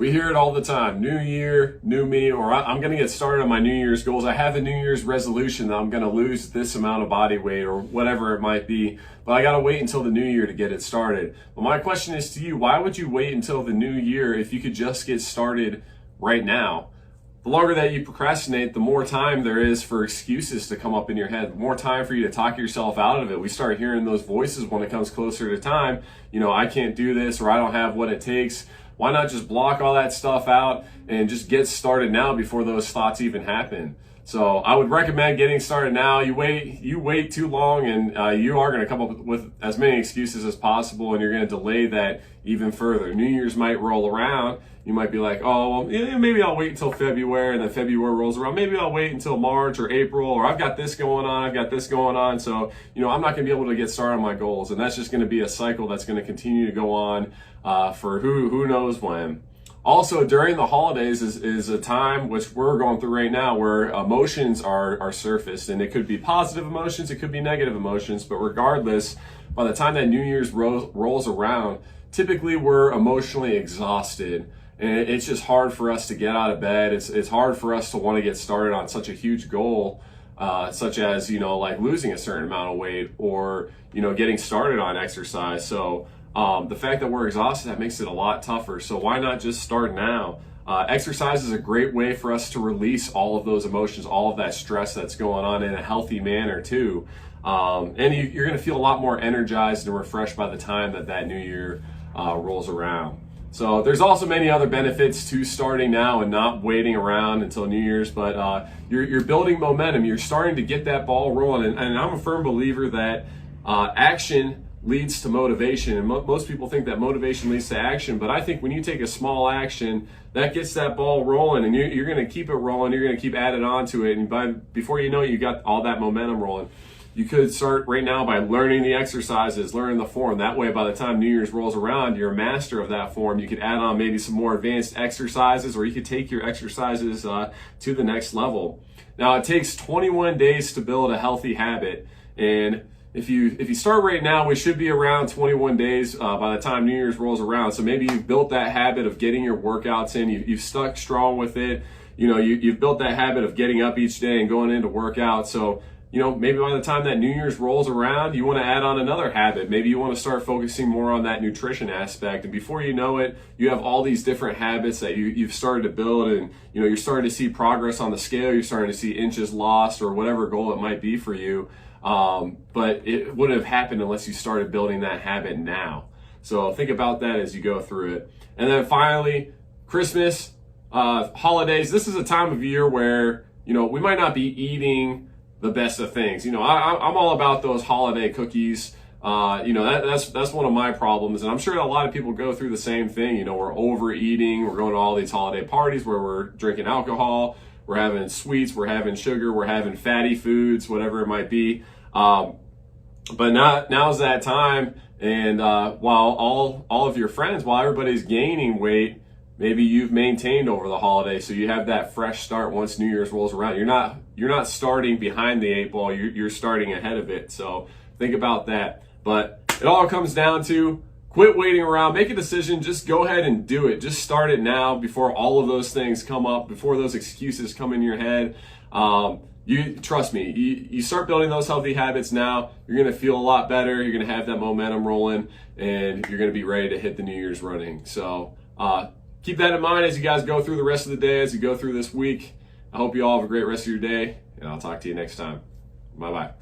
We hear it all the time. New year, new me, or I'm going to get started on my New Year's goals. I have a New Year's resolution that I'm going to lose this amount of body weight or whatever it might be, but I got to wait until the new year to get it started. But my question is to you, why would you wait until the new year if you could just get started right now? The longer that you procrastinate, the more time there is for excuses to come up in your head, the more time for you to talk yourself out of it. We start hearing those voices when it comes closer to time. I can't do this, or I don't have what it takes. Why not just block all that stuff out and just get started now before those thoughts even happen? So I would recommend getting started now. You wait too long, and you are going to come up with as many excuses as possible, and you're going to delay that even further. New Year's might roll around. You might be like, oh, well, yeah, maybe I'll wait until February, and then February rolls around. Maybe I'll wait until March or April, or I've got this going on. So, I'm not going to be able to get started on my goals. And that's just going to be a cycle that's going to continue to go on for who knows when. Also, during the holidays is a time which we're going through right now where emotions are surfaced, and it could be positive emotions, it could be negative emotions, but regardless, by the time that New Year's rolls around, typically we're emotionally exhausted, and it's just hard for us to get out of bed. It's hard for us to want to get started on such a huge goal, such as, like losing a certain amount of weight or, getting started on exercise. So the fact that we're exhausted, that makes it a lot tougher. So why not just start now? Exercise is a great way for us to release all of those emotions, all of that stress that's going on in a healthy manner too. And you're going to feel a lot more energized and refreshed by the time that new year rolls around. So there's also many other benefits to starting now and not waiting around until New Year's, but you're building momentum. You're starting to get that ball rolling. And I'm a firm believer that action leads to motivation, and most people think that motivation leads to action, but I think when you take a small action, that gets that ball rolling, and you're going to keep it rolling, you're going to keep adding on to it, and before you know it, you got all that momentum rolling. You could start right now by learning the exercises, learning the form. That way, by the time New Year's rolls around, you're a master of that form. You could add on maybe some more advanced exercises, or you could take your exercises to the next level. Now, it takes 21 days to build a healthy habit, and if you start right now, we should be around 21 days by the time New Year's rolls around. So maybe you've built that habit of getting your workouts in. You've stuck strong with it. You've built that habit of getting up each day and going into workout. So, maybe by the time that New Year's rolls around, you want to add on another habit. Maybe you want to start focusing more on that nutrition aspect. And before you know it, you have all these different habits that you've started to build, and, you're starting to see progress on the scale. You're starting to see inches lost or whatever goal it might be for you. But it wouldn't have happened unless you started building that habit now. So think about that as you go through it. And then finally, Christmas, holidays. This is a time of year where, we might not be eating the best of things. I'm all about those holiday cookies. That's one of my problems. And I'm sure a lot of people go through the same thing. We're overeating. We're going to all these holiday parties where we're drinking alcohol. We're having sweets, we're having sugar, we're having fatty foods, whatever it might be. But now's that time, and while all of your friends, while everybody's gaining weight, maybe you've maintained over the holiday, so you have that fresh start once New Year's rolls around. You're not starting behind the eight ball, you're starting ahead of it. So think about that. But it all comes down to quit waiting around, make a decision, just go ahead and do it. Just start it now before all of those things come up, before those excuses come in your head. You trust me, you start building those healthy habits now, you're gonna feel a lot better, you're gonna have that momentum rolling, and you're gonna be ready to hit the New Year's running. So keep that in mind as you guys go through the rest of the day, as you go through this week. I hope you all have a great rest of your day, and I'll talk to you next time. Bye-bye.